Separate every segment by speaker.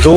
Speaker 1: 2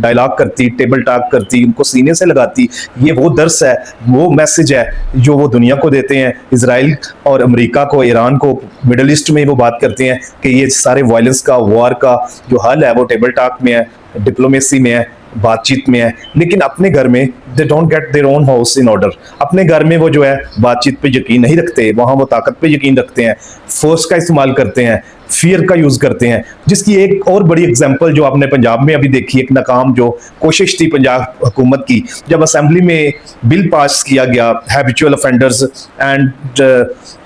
Speaker 1: dialogue کرتی, table talk کرتی, ان کو سینے سے لگاتی. یہ وہ درس ہے, وہ میسج ہے جو وہ دنیا کو دیتے ہیں, اسرائیل اور امریکہ کو, ایران کو, مڈل ایسٹ میں وہ بات کرتے ہیں کہ یہ سارے وائلنس کا, وار کا جو حل ہے وہ ٹیبل ٹاک میں ہے, ڈپلومیسی میں ہے, بات چیت میں ہے. لیکن اپنے گھر میں they don't get their own house in order. اپنے گھر میں وہ جو ہے بات چیت پہ یقین نہیں رکھتے, وہاں وہ طاقت پہ یقین رکھتے ہیں, فورس کا استعمال کرتے ہیں, فیئر کا یوز کرتے ہیں. جس کی ایک اور بڑی اگزامپل جو آپ نے پنجاب میں ابھی دیکھی, ایک ناکام جو کوشش تھی پنجاب حکومت کی, جب اسمبلی میں بل پاس کیا گیا habitual offenders and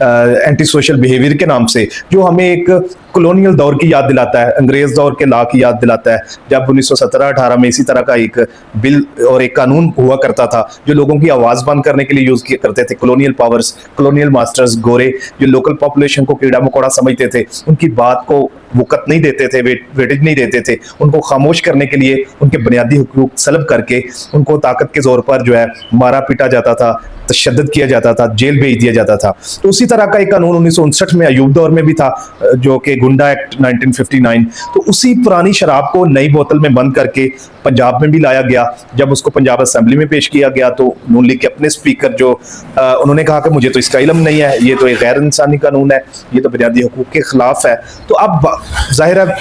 Speaker 1: anti social behaviour کے نام سے, جو ہمیں ایک کلونیل دور کی یاد دلاتا ہے, انگریز دور کے لا کی یاد دلاتا ہے, جب 1917-18 میں اسی طرح کا ایک بل اور ایک قانون ہوا کرتا تھا جو لوگوں کی آواز بند کرنے کے لیے یوز کیا کرتے تھے. کلونیل پاورز, کلونیل ماسٹرز, گورے جو لوکل پاپولیشن کو کیڑا مکوڑا سمجھتے تھے, ان کی بات کو وقت نہیں دیتے تھے, ویٹیج نہیں دیتے تھے, ان کو خاموش کرنے کے لیے ان کے بنیادی حقوق سلب کر کے ان کو طاقت کے زور پر جو ہے مارا پیٹا جاتا تھا, تشدد کیا جاتا تھا, جیل بھیج دیا جاتا تھا. تو اسی طرح کا ایک قانون 1959 میں ایوب دور میں بھی تھا جو کہ گنڈا ایکٹ 1959. تو اسی پرانی شراب کو نئی بوتل میں بند کر کے پنجاب میں بھی لایا گیا. جب اس کو پنجاب اسمبلی میں پیش کیا گیا تو نون لیگ کے اپنے اسپیکر جو انہوں نے کہا کہ مجھے تو اس کا علم نہیں ہے, یہ تو ایک غیر انسانی قانون ہے, یہ تو بنیادی حقوق کے خلاف ہے. تو اب ظاہر ہے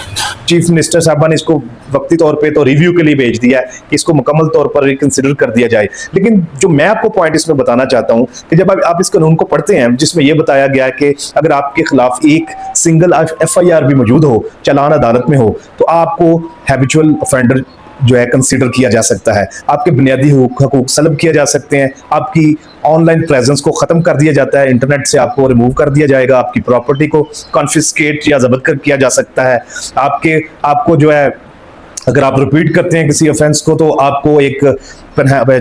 Speaker 1: چیف منسٹر صاحبہ نے اس کو وقتی طور پہ تو ریویو کے لیے بھیج دیا ہے کہ اس کو مکمل طور پر ریکنسیڈر کر دیا جائے. لیکن جو میں آپ کو پوائنٹ اس میں بتانا چاہتا ہوں کہ جب آپ اس قانون کو پڑھتے ہیں جس میں یہ بتایا گیا ہے کہ اگر آپ کے خلاف ایک سنگل ایف آئی آر بھی موجود ہو, چلان عدالت میں ہو, تو آپ کو ہیبیچول افینڈر جو ہے کنسیڈر کیا جا سکتا ہے, آپ کے بنیادی حقوق سلب کیا جا سکتے ہیں, آپ کی آن لائن پریزنس کو ختم کر دیا جاتا ہے, انٹرنیٹ سے آپ کو ریموو کر دیا جائے گا, آپ کی پراپرٹی کو کانفسکیٹ یا ضبط کیا جا سکتا ہے, آپ کو جو ہے اگر آپ ریپیٹ کرتے ہیں کسی آفینس کو تو آپ کو ایک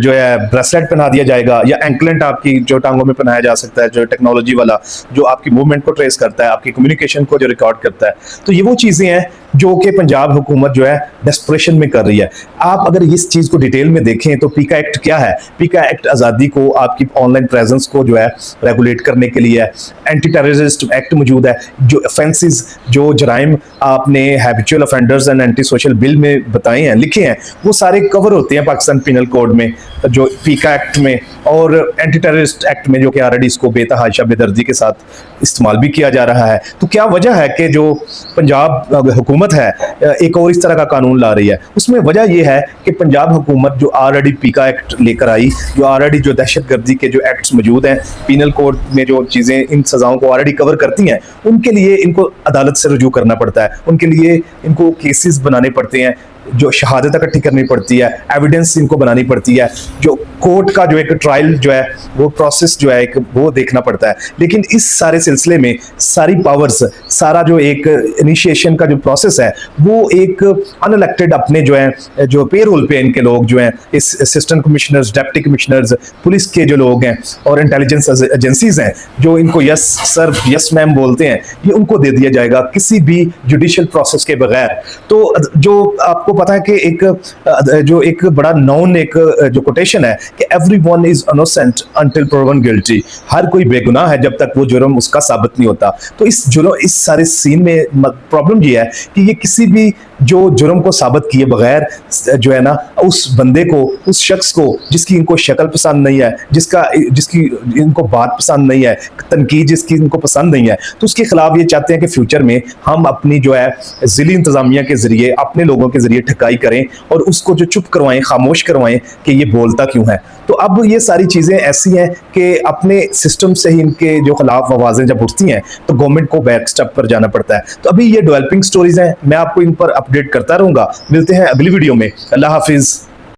Speaker 1: جو ہے بریسلیٹ پہنا دیا جائے گا, یا اینکلنٹ آپ کی جو ٹانگوں میں پہنایا جا سکتا ہے, جو ٹیکنالوجی والا جو آپ کی موومنٹ کو ٹریس کرتا ہے, آپ کی کمیونیکیشن کو جو ریکارڈ کرتا ہے. تو یہ وہ چیزیں ہیں جو کہ پنجاب حکومت جو ہے ڈیسپریشن میں کر رہی ہے. آپ اگر اس چیز کو ڈیٹیل میں دیکھیں تو پیکا ایکٹ کیا ہے؟ پیکا ایکٹ آزادی کو, آپ کی آن لائن پریزنس کو جو ہے ریگولیٹ کرنے کے لیے ہے. اینٹی ٹیررسٹ ایکٹ موجود ہے, جو افینسز, جو جرائم آپ نے habitual offenders and anti social bill میں بتائے ہیں, لکھے ہیں, وہ سارے کور ہوتے ہیں پاکستان پینل کوڈ میں, جو پیکا ایکٹ میں اور اینٹی ٹیررسٹ ایکٹ میں, جو کہ آلریڈی اس کو بے تحاشا بے دردی کے ساتھ استعمال بھی کیا جا رہا ہے. تو کیا وجہ ہے کہ جو پنجاب حکومت ہے ایک اور اس طرح کا قانون لا رہی ہے؟ اس میں وجہ یہ ہے کہ پنجاب حکومت جو آلریڈی پیکا ایکٹ لے کر آئی, جو آلریڈی جو دہشت گردی کے جو ایکٹس موجود ہیں پینل کوڈ میں, جو چیزیں ان سزاؤں کو آلریڈی کور کرتی ہیں, ان کے لیے ان کو عدالت سے رجوع کرنا پڑتا ہے, ان کے لیے ان کو کیسز بنانے پڑتے ہیں, جو شہادت اکٹھی کرنی پڑتی ہے, ایویڈنس ان کو بنانی پڑتی ہے, جو کورٹ کا جو ایک ٹرائل جو ہے وہ پروسیس جو ہے ایک وہ دیکھنا پڑتا ہے. لیکن اس سارے سلسلے میں ساری پاورز, سارا جو ایک انیشیشن کا جو پروسیس ہے وہ ایک ان الیکٹڈ اپنے جو ہیں جو پے رول پہ ان کے لوگ جو ہیں assistant commissioners, deputy commissioners, police کے جو لوگ ہیں اور انٹیلیجنس ایجنسیز ہیں جو ان کو یس سر یس میم بولتے ہیں, یہ ان کو دے دیا جائے گا کسی بھی جوڈیشل پروسیس کے بغیر. تو جو آپ کو پتا ہے کہ ایک بڑا نون ایک جو کوٹیشن ہے کہ everyone is innocent until proven guilty, ہر کوئی بے گناہ ہے جب تک وہ جرم اس کا ثابت نہیں ہوتا. تو اس سارے سین میں پرابلم یہ ہے کہ یہ کسی بھی جو جرم کو ثابت کیے بغیر جو ہے نا اس بندے کو, اس شخص کو جس کی ان کو شکل پسند نہیں ہے, جس کی ان کو بات پسند نہیں ہے, تنقید جس کی ان کو پسند نہیں ہے, تو اس کے خلاف یہ چاہتے ہیں کہ فیوچر میں ہم اپنی جو ہے ضلعی انتظامیہ کے ذریعے اپنے لوگوں کے ذریعے ٹھکائی کریں اور اس کو جو چپ کروائیں, خاموش کروائیں کہ یہ بولتا کیوں ہے. تو اب یہ ساری چیزیں ایسی ہیں کہ اپنے سسٹم سے ہی ان کے جو خلاف آوازیں جب اٹھتی ہیں تو گورنمنٹ کو بیک سٹیپ پر جانا پڑتا ہے. تو ابھی یہ ڈیولپنگ سٹوریز ہیں, میں آپ کو ان پر اپڈیٹ کرتا رہوں گا. ملتے ہیں اگلی ویڈیو میں. اللہ حافظ.